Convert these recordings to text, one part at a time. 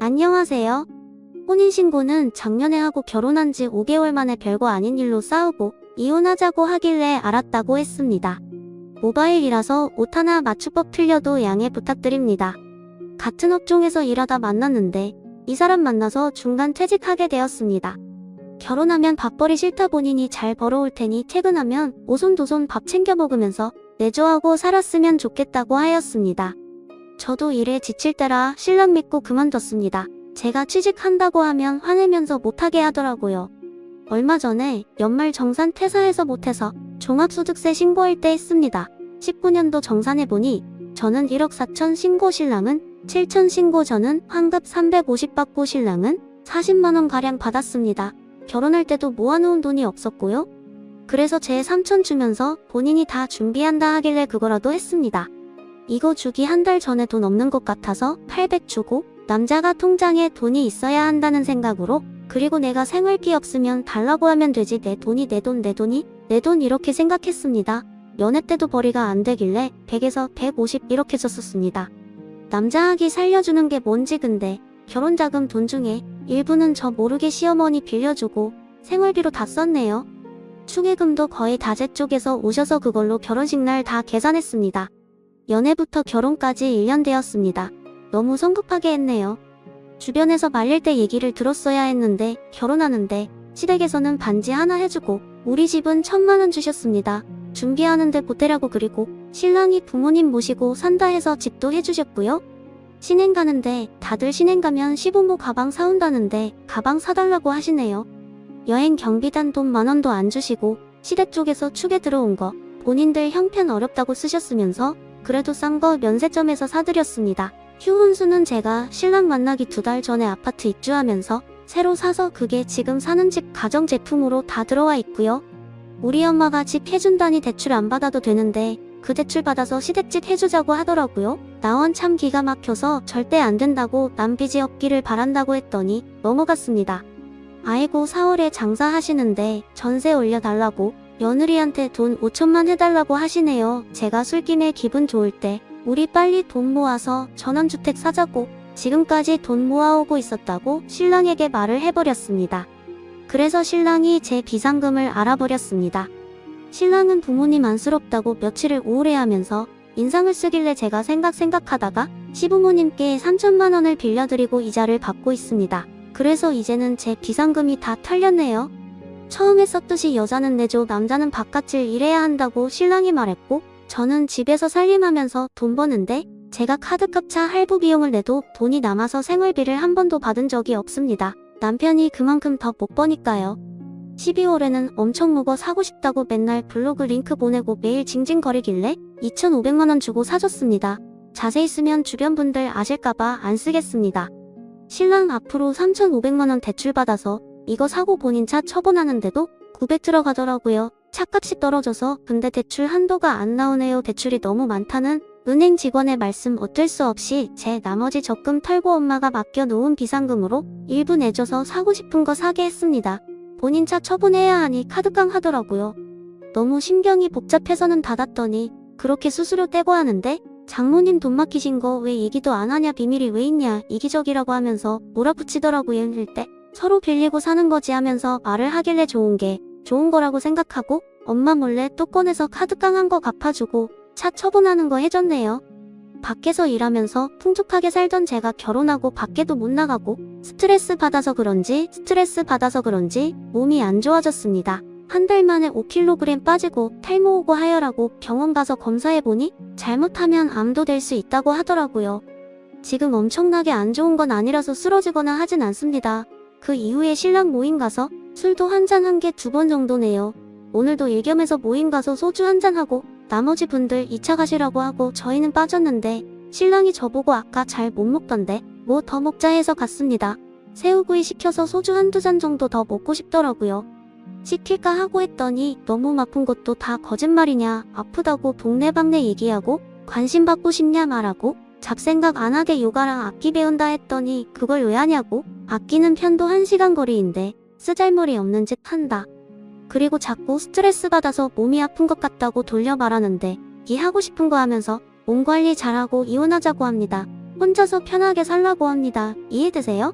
안녕하세요. 혼인신고는 작년에 하고 결혼한 지 5개월 만에 별거 아닌 일로 싸우고 이혼하자고 하길래 알았다고 했습니다. 모바일이라서 옷 하나 맞춤법 틀려도 양해 부탁드립니다. 같은 업종에서 일하다 만났는데 이 사람 만나서 중간 퇴직하게 되었습니다. 결혼하면 밥벌이 싫다 본인이 잘 벌어올 테니 퇴근하면 오손도손 밥 챙겨 먹으면서 내조하고 살았으면 좋겠다고 하였습니다. 저도 일에 지칠 때라 신랑 믿고 그만뒀습니다. 제가 취직한다고 하면 화내면서 못하게 하더라고요. 얼마 전에 연말 정산 퇴사해서 못해서 종합소득세 신고할 때 했습니다. 19년도 정산해보니 저는 1억 4천 신고 신랑은 7천 신고 저는 환급 350 받고 신랑은 40만원가량 받았습니다. 결혼할 때도 모아놓은 돈이 없었고요. 그래서 제 3천 주면서 본인이 다 준비한다 하길래 그거라도 했습니다. 이거 주기 한 달 전에 돈 없는 것 같아서 800 주고 남자가 통장에 돈이 있어야 한다는 생각으로 그리고 내가 생활비 없으면 달라고 하면 되지 내 돈이 내 돈 이렇게 생각했습니다. 연애 때도 벌이가 안 되길래 100에서 150 이렇게 줬었습니다. 남자아기 살려주는 게 뭔지 근데 결혼자금 돈 중에 일부는 저 모르게 시어머니 빌려주고 생활비로 다 썼네요. 축의금도 거의 다제 쪽에서 오셔서 그걸로 결혼식 날 다 계산했습니다. 연애부터 결혼까지 1년 되었습니다. 너무 성급하게 했네요. 주변에서 말릴 때 얘기를 들었어야 했는데 결혼하는데 시댁에서는 반지 하나 해주고 우리 집은 1,000만원 주셨습니다. 준비하는데 보태라고 그리고 신랑이 부모님 모시고 산다 해서 집도 해주셨고요. 신행 가는데 다들 신행 가면 시부모 가방 사온다는데 가방 사달라고 하시네요. 여행 경비단 돈 10,000원도 안 주시고 시댁 쪽에서 축에 들어온 거 본인들 형편 어렵다고 쓰셨으면서 그래도 싼 거 면세점에서 사드렸습니다. 휴훈수는 제가 신랑 만나기 2달 전에 아파트 입주하면서 새로 사서 그게 지금 사는 집 가전제품으로 다 들어와 있고요. 우리 엄마가 집 해준다니 대출 안 받아도 되는데 그 대출 받아서 시댁집 해주자고 하더라고요. 나원 참 기가 막혀서 절대 안 된다고 남 빚이 없기를 바란다고 했더니 넘어갔습니다. 아이고 4월에 장사하시는데 전세 올려달라고 며느리한테 돈 5천만 해달라고 하시네요. 제가 술김에 기분 좋을 때 우리 빨리 돈 모아서 전원주택 사자고 지금까지 돈 모아오고 있었다고 신랑에게 말을 해버렸습니다. 그래서 신랑이 제 비상금을 알아버렸습니다. 신랑은 부모님 안쓰럽다고 며칠을 우울해하면서 인상을 쓰길래 제가 생각하다가 시부모님께 3천만 원을 빌려드리고 이자를 받고 있습니다. 그래서 이제는 제 비상금이 다 털렸네요. 처음에 썼듯이 여자는 내조 남자는 바깥을 일해야 한다고 신랑이 말했고 저는 집에서 살림하면서 돈 버는데 제가 카드값 차 할부 비용을 내도 돈이 남아서 생활비를 한 번도 받은 적이 없습니다. 남편이 그만큼 더 못 버니까요. 12월에는 엄청 먹어 사고 싶다고 맨날 블로그 링크 보내고 매일 징징거리길래 2,500만원 주고 사줬습니다. 자세히 쓰면 주변 분들 아실까봐 안 쓰겠습니다. 신랑 앞으로 3,500만원 대출받아서 이거 사고 본인 차 처분하는데도 900 들어가더라고요. 차값이 떨어져서 근데 대출 한도가 안 나오네요. 대출이 너무 많다는 은행 직원의 말씀 어쩔 수 없이 제 나머지 적금 털고 엄마가 맡겨놓은 비상금으로 일부 내줘서 사고 싶은 거 사게 했습니다. 본인 차 처분해야 하니 카드깡 하더라고요. 너무 신경이 복잡해서는 닫았더니 그렇게 수수료 떼고 하는데 장모님 돈 맡기신 거 왜 얘기도 안 하냐 비밀이 왜 있냐 이기적이라고 하면서 몰아붙이더라고요. 일일 때 서로 빌리고 사는 거지 하면서 말을 하길래 좋은 거라고 생각하고 엄마 몰래 또 꺼내서 카드깡 한 거 갚아주고 차 처분하는 거 해줬네요. 밖에서 일하면서 풍족하게 살던 제가 결혼하고 밖에도 못 나가고 스트레스 받아서 그런지 몸이 안 좋아졌습니다. 한 달 만에 5kg 빠지고 탈모 오고 하혈하고 병원 가서 검사해보니 잘못하면 암도 될 수 있다고 하더라고요. 지금 엄청나게 안 좋은 건 아니라서 쓰러지거나 하진 않습니다. 그 이후에 신랑 모임 가서 술도 한 잔 한 개 2번 정도네요. 오늘도 일겸해서 모임 가서 소주 한 잔하고 나머지 분들 2차 가시라고 하고 저희는 빠졌는데 신랑이 저보고 아까 잘 못 먹던데 뭐 더 먹자 해서 갔습니다. 새우구이 시켜서 소주 한두 잔 정도 더 먹고 싶더라고요. 시킬까 하고 했더니 너무 아픈 것도 다 거짓말이냐 아프다고 동네방네 얘기하고 관심 받고 싶냐 말하고 잡생각 안 하게 요가랑 악기 배운다 했더니 그걸 왜 하냐고 악기는 편도 1시간 거리인데 쓰잘머리 없는 짓 한다. 그리고 자꾸 스트레스 받아서 몸이 아픈 것 같다고 돌려 말하는데 이 하고 싶은 거 하면서 몸 관리 잘하고 이혼하자고 합니다. 혼자서 편하게 살라고 합니다. 이해되세요?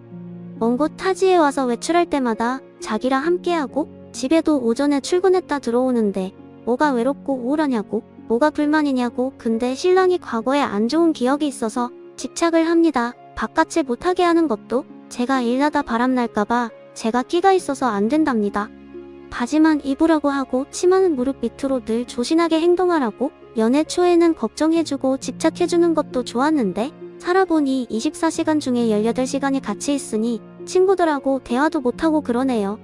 먼 곳 타지에 와서 외출할 때마다 자기랑 함께하고 집에도 오전에 출근했다 들어오는데 뭐가 외롭고 우울하냐고, 뭐가 불만이냐고. 근데 신랑이 과거에 안 좋은 기억이 있어서 집착을 합니다. 바깥을 못하게 하는 것도 제가 일하다 바람날까봐 제가 끼가 있어서 안 된답니다. 바지만 입으라고 하고 치마는 무릎 밑으로 늘 조신하게 행동하라고. 연애 초에는 걱정해주고 집착해주는 것도 좋았는데 살아보니 24시간 중에 18시간이 같이 있으니 친구들하고 대화도 못하고 그러네요.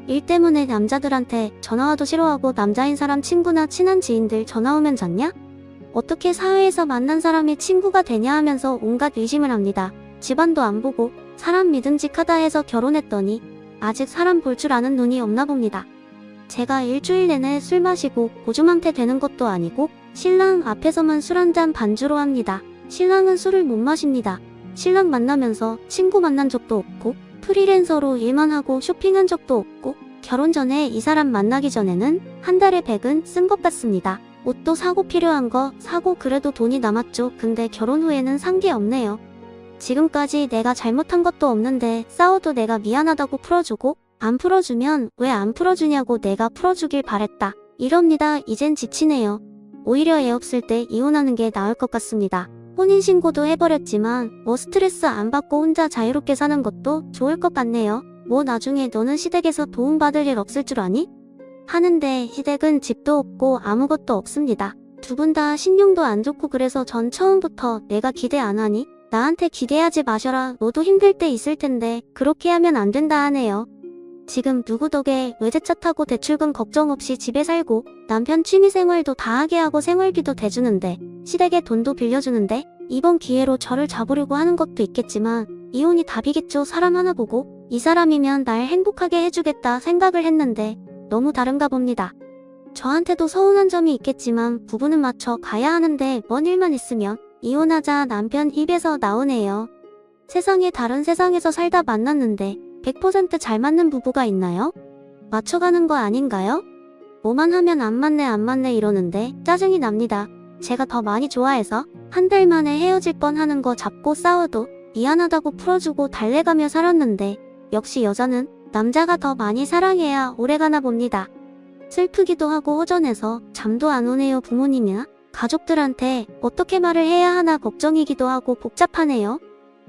일 때문에 남자들한테 전화와도 싫어하고 남자인 사람 친구나 친한 지인들 전화 오면 잤냐? 어떻게 사회에서 만난 사람이 친구가 되냐 하면서 온갖 의심을 합니다. 집안도 안 보고 사람 믿음직하다 해서 결혼했더니 아직 사람 볼 줄 아는 눈이 없나 봅니다. 제가 일주일 내내 술 마시고 고주망태 되는 것도 아니고 신랑 앞에서만 술 한잔 반주로 합니다. 신랑은 술을 못 마십니다. 신랑 만나면서 친구 만난 적도 없고 프리랜서로 일만 하고 쇼핑한 적도 없고 결혼 전에 이 사람 만나기 전에는 한 달에 100은 쓴 것 같습니다. 옷도 사고 필요한 거 사고 그래도 돈이 남았죠. 근데 결혼 후에는 산 게 없네요. 지금까지 내가 잘못한 것도 없는데 싸워도 내가 미안하다고 풀어주고 안 풀어주면 왜 안 풀어주냐고 내가 풀어주길 바랬다. 이럽니다. 이젠 지치네요. 오히려 애 없을 때 이혼하는 게 나을 것 같습니다. 혼인신고도 해버렸지만 뭐 스트레스 안 받고 혼자 자유롭게 사는 것도 좋을 것 같네요. 뭐 나중에 너는 시댁에서 도움받을 일 없을 줄 아니? 하는데 시댁은 집도 없고 아무것도 없습니다. 두 분 다 신용도 안 좋고 그래서 전 처음부터 내가 기대 안 하니? 나한테 기대하지 마셔라. 너도 힘들 때 있을 텐데 그렇게 하면 안 된다 하네요. 지금 누구 덕에 외제차 타고 대출금 걱정 없이 집에 살고 남편 취미생활도 다 하게 하고 생활비도 대주는데 시댁에 돈도 빌려주는데 이번 기회로 저를 잡으려고 하는 것도 있겠지만 이혼이 답이겠죠. 사람 하나 보고 이 사람이면 날 행복하게 해주겠다 생각을 했는데 너무 다른가 봅니다. 저한테도 서운한 점이 있겠지만 부부는 맞춰 가야 하는데 뭔 일만 있으면 이혼하자 남편 입에서 나오네요. 세상에 다른 세상에서 살다 만났는데 100% 잘 맞는 부부가 있나요? 맞춰가는 거 아닌가요? 뭐만 하면 안 맞네 이러는데 짜증이 납니다. 제가 더 많이 좋아해서 한 달 만에 헤어질 뻔하는 거 잡고 싸워도 미안하다고 풀어주고 달래가며 살았는데 역시 여자는 남자가 더 많이 사랑해야 오래가나 봅니다. 슬프기도 하고 허전해서 잠도 안 오네요. 부모님이나 가족들한테 어떻게 말을 해야 하나 걱정이기도 하고 복잡하네요.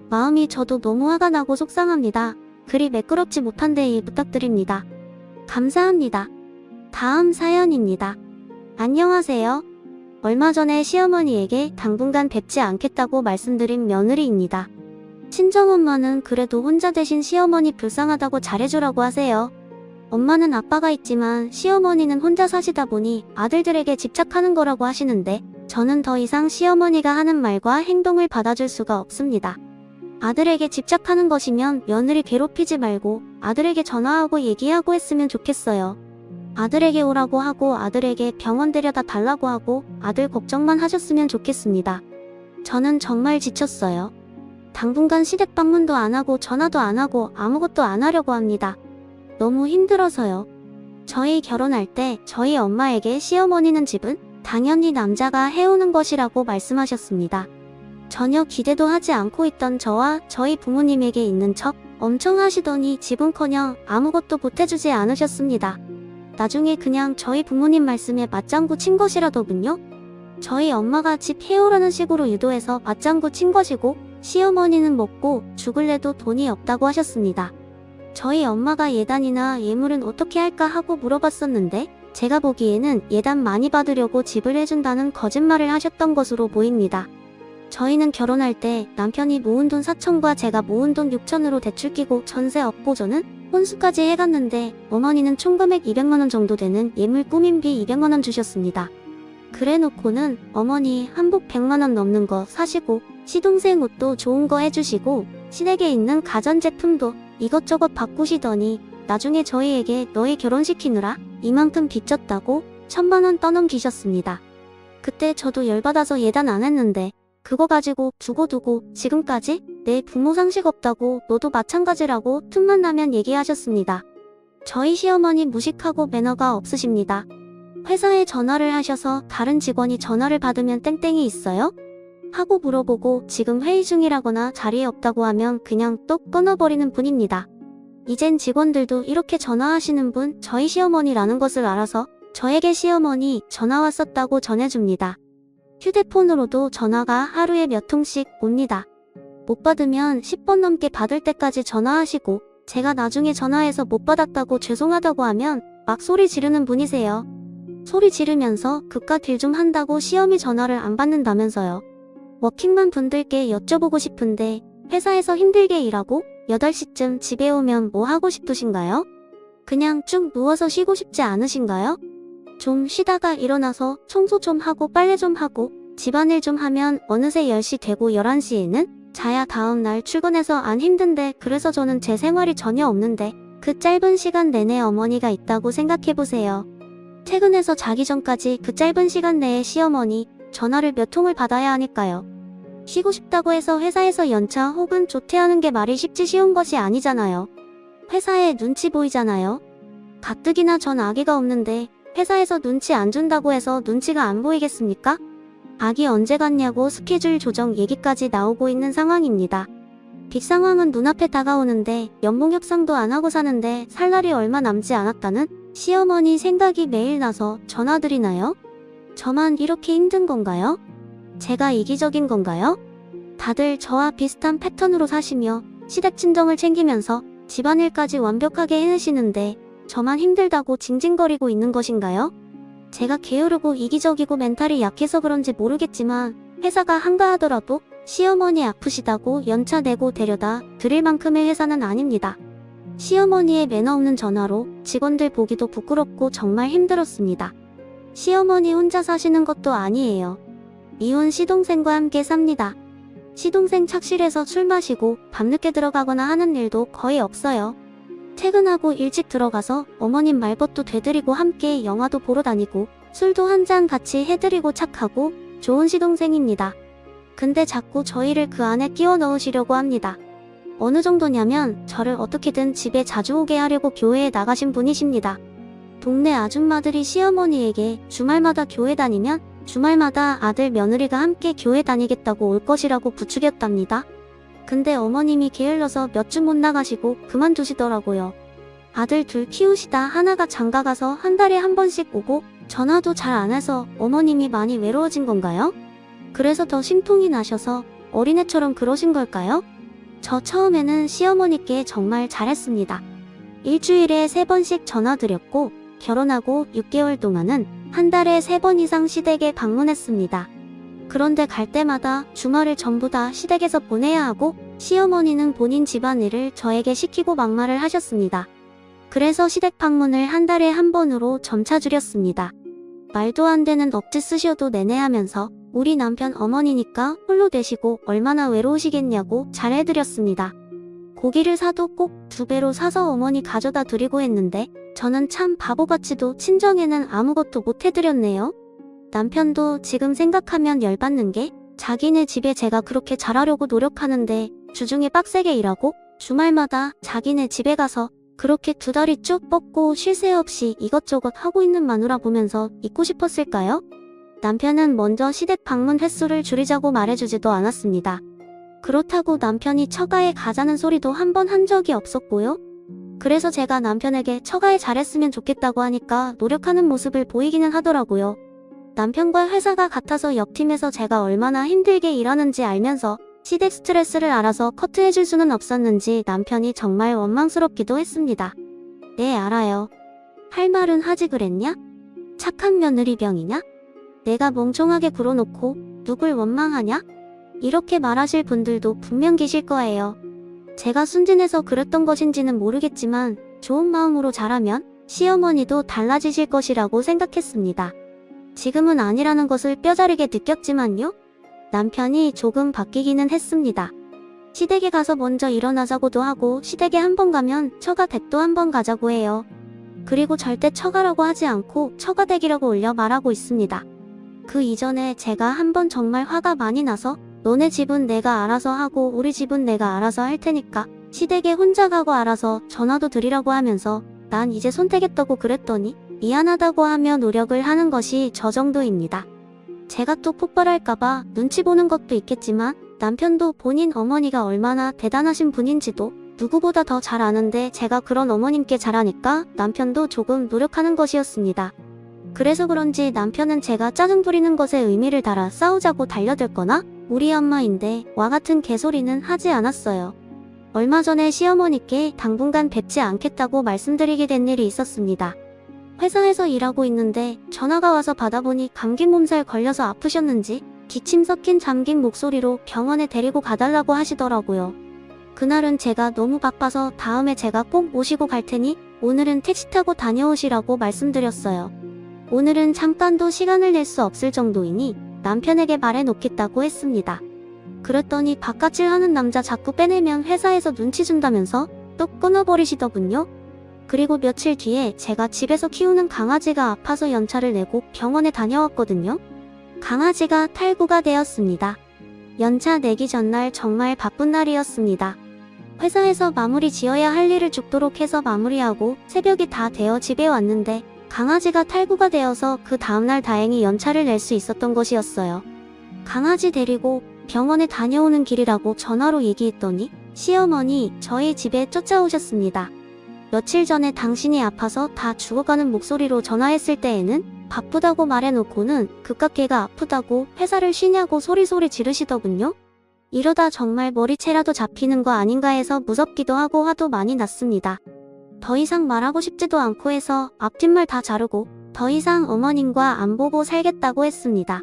마음이 저도 너무 화가 나고 속상합니다. 글이 매끄럽지 못한데 이해 부탁드립니다. 감사합니다. 다음 사연입니다. 안녕하세요. 얼마 전에 시어머니에게 당분간 뵙지 않겠다고 말씀드린 며느리입니다. 친정엄마는 그래도 혼자 대신 시어머니 불쌍하다고 잘해주라고 하세요. 엄마는 아빠가 있지만 시어머니는 혼자 사시다 보니 아들들에게 집착하는 거라고 하시는데 저는 더 이상 시어머니가 하는 말과 행동을 받아줄 수가 없습니다. 아들에게 집착하는 것이면 며느리 괴롭히지 말고 아들에게 전화하고 얘기하고 했으면 좋겠어요. 아들에게 오라고 하고 아들에게 병원 데려다 달라고 하고 아들 걱정만 하셨으면 좋겠습니다. 저는 정말 지쳤어요. 당분간 시댁 방문도 안 하고 전화도 안 하고 아무것도 안 하려고 합니다. 너무 힘들어서요. 저희 결혼할 때 저희 엄마에게 시어머니는 집은 당연히 남자가 해오는 것이라고 말씀하셨습니다. 전혀 기대도 하지 않고 있던 저와 저희 부모님에게 있는 척 엄청 하시더니 집은커녕 아무것도 보태주지 않으셨습니다. 나중에 그냥 저희 부모님 말씀에 맞장구 친 것이라더군요. 저희 엄마가 집 해오라는 식으로 유도해서 맞장구 친 것이고 시어머니는 먹고 죽을래도 돈이 없다고 하셨습니다. 저희 엄마가 예단이나 예물은 어떻게 할까 하고 물어봤었는데 제가 보기에는 예단 많이 받으려고 집을 해준다는 거짓말을 하셨던 것으로 보입니다. 저희는 결혼할 때 남편이 모은 돈 4천과 제가 모은 돈 6천으로 대출 끼고 전세 업보조는 혼수까지 해갔는데 어머니는 총금액 200만원 정도 되는 예물 꾸민비 200만원 주셨습니다. 그래놓고는 어머니 한복 100만원 넘는 거 사시고 시동생 옷도 좋은 거 해주시고 시댁에 있는 가전제품도 이것저것 바꾸시더니 나중에 저희에게 너희 결혼시키느라 이만큼 빚졌다고 1000만원 떠넘기셨습니다. 그때 저도 열받아서 예단 안 했는데 그거 가지고 두고두고 지금까지 내 부모 상식 없다고 너도 마찬가지라고 틈만 나면 얘기하셨습니다. 저희 시어머니 무식하고 매너가 없으십니다. 회사에 전화를 하셔서 다른 직원이 전화를 받으면 땡땡이 있어요? 하고 물어보고 지금 회의 중이라거나 자리에 없다고 하면 그냥 뚝 끊어버리는 분입니다. 이젠 직원들도 이렇게 전화하시는 분 저희 시어머니라는 것을 알아서 저에게 시어머니 전화 왔었다고 전해줍니다. 휴대폰으로도 전화가 하루에 몇 통씩 옵니다. 못 받으면 10번 넘게 받을 때까지 전화하시고 제가 나중에 전화해서 못 받았다고 죄송하다고 하면 막 소리 지르는 분이세요. 소리 지르면서 그깟 일 좀 한다고 시어미 전화를 안 받는다면서요. 워킹맘 분들께 여쭤보고 싶은데 회사에서 힘들게 일하고 8시쯤 집에 오면 뭐 하고 싶으신가요? 그냥 쭉 누워서 쉬고 싶지 않으신가요? 좀 쉬다가 일어나서 청소 좀 하고 빨래 좀 하고 집안일 좀 하면 어느새 10시 되고 11시에는 자야 다음날 출근해서 안 힘든데 그래서 저는 제 생활이 전혀 없는데 그 짧은 시간 내내 어머니가 있다고 생각해보세요. 퇴근해서 자기 전까지 그 짧은 시간 내에 시어머니 전화를 몇 통을 받아야 하니까요. 쉬고 싶다고 해서 회사에서 연차 혹은 조퇴하는 게 말이 쉽지 쉬운 것이 아니잖아요. 회사에 눈치 보이잖아요. 가뜩이나 전 아기가 없는데 회사에서 눈치 안 준다고 해서 눈치가 안 보이겠습니까? 아기 언제 갔냐고 스케줄 조정 얘기까지 나오고 있는 상황입니다. 빅 상황은 눈앞에 다가오는데 연봉 협상도 안 하고 사는데 살 날이 얼마 남지 않았다는 시어머니 생각이 매일 나서 전화드리나요? 저만 이렇게 힘든 건가요? 제가 이기적인 건가요? 다들 저와 비슷한 패턴으로 사시며 시댁 친정을 챙기면서 집안일까지 완벽하게 해내시는데 저만 힘들다고 징징거리고 있는 것인가요? 제가 게으르고 이기적이고 멘탈이 약해서 그런지 모르겠지만 회사가 한가하더라도 시어머니 아프시다고 연차 내고 데려다 드릴 만큼의 회사는 아닙니다. 시어머니의 매너 없는 전화로 직원들 보기도 부끄럽고 정말 힘들었습니다. 시어머니 혼자 사시는 것도 아니에요. 미혼 시동생과 함께 삽니다. 시동생 착실해서 술 마시고 밤늦게 들어가거나 하는 일도 거의 없어요. 퇴근하고 일찍 들어가서 어머님 말벗도 되드리고 함께 영화도 보러 다니고 술도 한 잔 같이 해드리고 착하고 좋은 시동생입니다. 근데 자꾸 저희를 그 안에 끼워 넣으시려고 합니다. 어느 정도냐면 저를 어떻게든 집에 자주 오게 하려고 교회에 나가신 분이십니다. 동네 아줌마들이 시어머니에게 주말마다 교회 다니면 주말마다 아들 며느리가 함께 교회 다니겠다고 올 것이라고 부추겼답니다. 근데 어머님이 게을러서 몇 주 못 나가시고 그만두시더라고요. 아들 둘 키우시다 하나가 장가가서 한 달에 한 번씩 오고 전화도 잘 안 해서 어머님이 많이 외로워진 건가요? 그래서 더 심통이 나셔서 어린애처럼 그러신 걸까요? 저 처음에는 시어머니께 정말 잘했습니다. 일주일에 3번씩 전화드렸고 결혼하고 6개월 동안은 한 달에 3번 이상 시댁에 방문했습니다. 그런데 갈 때마다 주말을 전부 다 시댁에서 보내야 하고 시어머니는 본인 집안일을 저에게 시키고 막말을 하셨습니다. 그래서 시댁 방문을 한 달에 한 번으로 점차 줄였습니다. 말도 안 되는 억지 쓰셔도 내내 하면서 우리 남편 어머니니까 홀로 되시고 얼마나 외로우시겠냐고 잘해드렸습니다. 고기를 사도 꼭 2배로 사서 어머니 가져다 드리고 했는데 저는 참 바보같이도 친정에는 아무것도 못 해드렸네요. 남편도 지금 생각하면 열받는 게 자기네 집에 제가 그렇게 잘하려고 노력하는데 주중에 빡세게 일하고 주말마다 자기네 집에 가서 그렇게 2다리 쭉 뻗고 쉴 새 없이 이것저것 하고 있는 마누라 보면서 잊고 싶었을까요? 남편은 먼저 시댁 방문 횟수를 줄이자고 말해주지도 않았습니다. 그렇다고 남편이 처가에 가자는 소리도 한 번 한 적이 없었고요. 그래서 제가 남편에게 처가에 잘했으면 좋겠다고 하니까 노력하는 모습을 보이기는 하더라고요. 남편과 회사가 같아서 옆팀에서 제가 얼마나 힘들게 일하는지 알면서 시댁 스트레스를 알아서 커트해줄 수는 없었는지 남편이 정말 원망스럽기도 했습니다. 네, 알아요. 할 말은 하지 그랬냐? 착한 며느리 병이냐? 내가 멍청하게 굴어놓고 누굴 원망하냐? 이렇게 말하실 분들도 분명 계실 거예요. 제가 순진해서 그랬던 것인지는 모르겠지만 좋은 마음으로 잘하면 시어머니도 달라지실 것이라고 생각했습니다. 지금은 아니라는 것을 뼈저리게 느꼈지만요. 남편이 조금 바뀌기는 했습니다. 시댁에 가서 먼저 일어나자고도 하고 시댁에 한 번 가면 처가 댁도 한 번 가자고 해요. 그리고 절대 처가라고 하지 않고 처가댁이라고 올려 말하고 있습니다. 그 이전에 제가 한 번 정말 화가 많이 나서 너네 집은 내가 알아서 하고 우리 집은 내가 알아서 할 테니까 시댁에 혼자 가고 알아서 전화도 드리라고 하면서 난 이제 손대겠다고 그랬더니 미안하다고 하며 노력을 하는 것이 저 정도입니다. 제가 또 폭발할까봐 눈치 보는 것도 있겠지만 남편도 본인 어머니가 얼마나 대단하신 분인지도 누구보다 더 잘 아는데 제가 그런 어머님께 잘하니까 남편도 조금 노력하는 것이었습니다. 그래서 그런지 남편은 제가 짜증 부리는 것에 의미를 달아 싸우자고 달려들거나 우리 엄마인데 와 같은 개소리는 하지 않았어요. 얼마 전에 시어머니께 당분간 뵙지 않겠다고 말씀드리게 된 일이 있었습니다. 회사에서 일하고 있는데 전화가 와서 받아보니 감기 몸살 걸려서 아프셨는지 기침 섞인 잠긴 목소리로 병원에 데리고 가달라고 하시더라고요. 그날은 제가 너무 바빠서 다음에 제가 꼭 모시고 갈 테니 오늘은 택시 타고 다녀오시라고 말씀드렸어요. 오늘은 잠깐도 시간을 낼 수 없을 정도이니 남편에게 말해놓겠다고 했습니다. 그랬더니 바깥질 하는 남자 자꾸 빼내면 회사에서 눈치 준다면서 또 끊어버리시더군요. 그리고 며칠 뒤에 제가 집에서 키우는 강아지가 아파서 연차를 내고 병원에 다녀왔거든요. 강아지가 탈구가 되었습니다. 연차 내기 전날 정말 바쁜 날이었습니다. 회사에서 마무리 지어야 할 일을 죽도록 해서 마무리하고 새벽이 다 되어 집에 왔는데 강아지가 탈구가 되어서 그 다음날 다행히 연차를 낼 수 있었던 것이었어요. 강아지 데리고 병원에 다녀오는 길이라고 전화로 얘기했더니 시어머니 저희 집에 쫓아오셨습니다. 며칠 전에 당신이 아파서 다 죽어가는 목소리로 전화했을 때에는 바쁘다고 말해놓고는 그깟 개가 아프다고 회사를 쉬냐고 소리소리 지르시더군요. 이러다 정말 머리채라도 잡히는 거 아닌가 해서 무섭기도 하고 화도 많이 났습니다. 더 이상 말하고 싶지도 않고 해서 앞뒷말 다 자르고 더 이상 어머님과 안 보고 살겠다고 했습니다.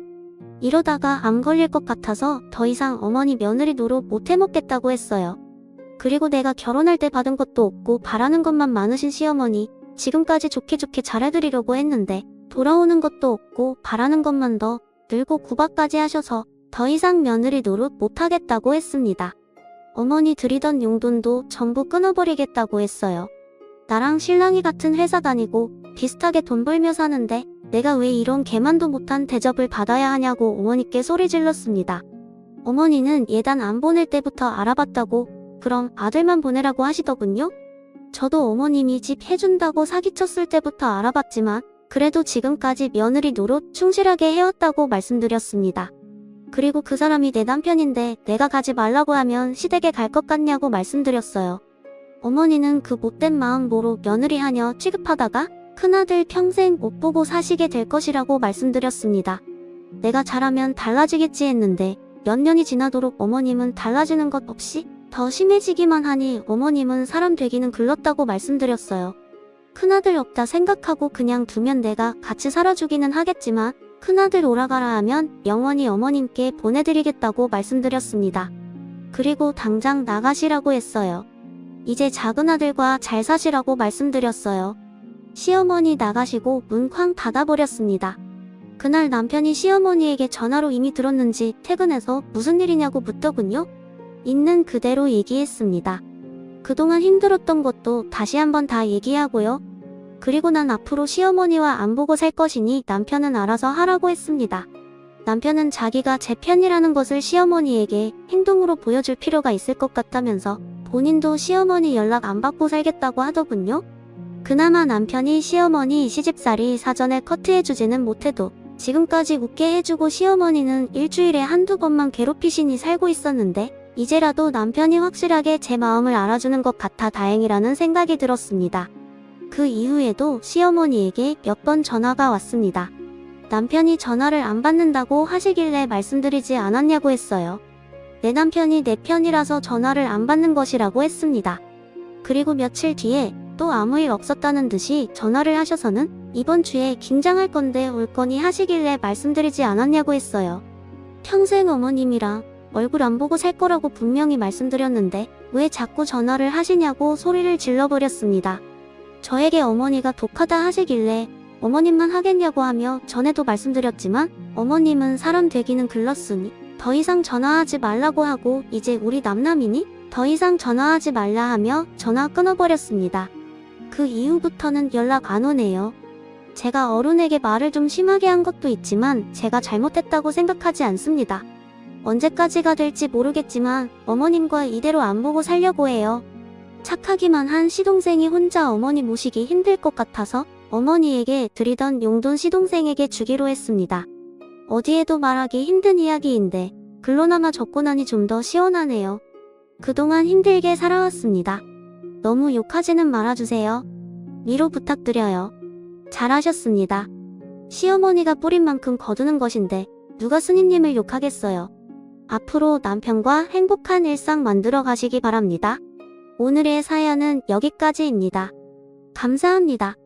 이러다가 암 걸릴 것 같아서 더 이상 어머니 며느리 노릇 못 해먹겠다고 했어요. 그리고 내가 결혼할 때 받은 것도 없고 바라는 것만 많으신 시어머니 지금까지 좋게 잘해드리려고 했는데 돌아오는 것도 없고 바라는 것만 더 늘고 구박까지 하셔서 더 이상 며느리 노릇 못하겠다고 했습니다. 어머니 드리던 용돈도 전부 끊어버리겠다고 했어요. 나랑 신랑이 같은 회사 다니고 비슷하게 돈 벌며 사는데 내가 왜 이런 개만도 못한 대접을 받아야 하냐고 어머니께 소리 질렀습니다. 어머니는 예단 안 보낼 때부터 알아봤다고 그럼 아들만 보내라고 하시더군요. 저도 어머님이 집 해준다고 사기쳤을 때부터 알아봤지만 그래도 지금까지 며느리 노릇 충실하게 해왔다고 말씀드렸습니다. 그리고 그 사람이 내 남편인데 내가 가지 말라고 하면 시댁에 갈 것 같냐고 말씀드렸어요. 어머니는 그 못된 마음 모로 며느리 하녀 취급하다가 큰아들 평생 못 보고 사시게 될 것이라고 말씀드렸습니다. 내가 잘하면 달라지겠지 했는데 몇 년이 지나도록 어머님은 달라지는 것 없이 더 심해지기만 하니 어머님은 사람 되기는 글렀다고 말씀드렸어요. 큰아들 없다 생각하고 그냥 두면 내가 같이 살아주기는 하겠지만 큰아들 오라가라 하면 영원히 어머님께 보내드리겠다고 말씀드렸습니다. 그리고 당장 나가시라고 했어요. 이제 작은아들과 잘 사시라고 말씀드렸어요. 시어머니 나가시고 문 쾅 닫아버렸습니다. 그날 남편이 시어머니에게 전화로 이미 들었는지 퇴근해서 무슨 일이냐고 묻더군요. 있는 그대로 얘기했습니다. 그동안 힘들었던 것도 다시 한번 다 얘기하고요. 그리고 난 앞으로 시어머니와 안 보고 살 것이니 남편은 알아서 하라고 했습니다. 남편은 자기가 제 편이라는 것을 시어머니에게 행동으로 보여줄 필요가 있을 것 같다면서 본인도 시어머니 연락 안 받고 살겠다고 하더군요. 그나마 남편이 시어머니 시집살이 사전에 커트해주지는 못해도 지금까지 웃게 해주고 시어머니는 일주일에 한두 번만 괴롭히시니 살고 있었는데 이제라도 남편이 확실하게 제 마음을 알아주는 것 같아 다행이라는 생각이 들었습니다. 그 이후에도 시어머니에게 몇 번 전화가 왔습니다. 남편이 전화를 안 받는다고 하시길래 말씀드리지 않았냐고 했어요. 내 남편이 내 편이라서 전화를 안 받는 것이라고 했습니다. 그리고 며칠 뒤에 또 아무 일 없었다는 듯이 전화를 하셔서는 이번 주에 김장할 건데 올 거니 하시길래 말씀드리지 않았냐고 했어요. 평생 어머님이랑 얼굴 안 보고 살 거라고 분명히 말씀드렸는데 왜 자꾸 전화를 하시냐고 소리를 질러버렸습니다. 저에게 어머니가 독하다 하시길래 어머님만 하겠냐고 하며 전에도 말씀드렸지만 어머님은 사람 되기는 글렀으니 더 이상 전화하지 말라고 하고 이제 우리 남남이니 더 이상 전화하지 말라 하며 전화 끊어버렸습니다. 그 이후부터는 연락 안 오네요. 제가 어른에게 말을 좀 심하게 한 것도 있지만 제가 잘못했다고 생각하지 않습니다. 언제까지가 될지 모르겠지만 어머님과 이대로 안 보고 살려고 해요. 착하기만 한 시동생이 혼자 어머니 모시기 힘들 것 같아서 어머니에게 드리던 용돈 시동생에게 주기로 했습니다. 어디에도 말하기 힘든 이야기인데 글로나마 적고 나니 좀 더 시원하네요. 그동안 힘들게 살아왔습니다. 너무 욕하지는 말아주세요. 위로 부탁드려요. 잘하셨습니다. 시어머니가 뿌린 만큼 거두는 것인데 누가 스님님을 욕하겠어요. 앞으로 남편과 행복한 일상 만들어 가시기 바랍니다. 오늘의 사연은 여기까지입니다. 감사합니다.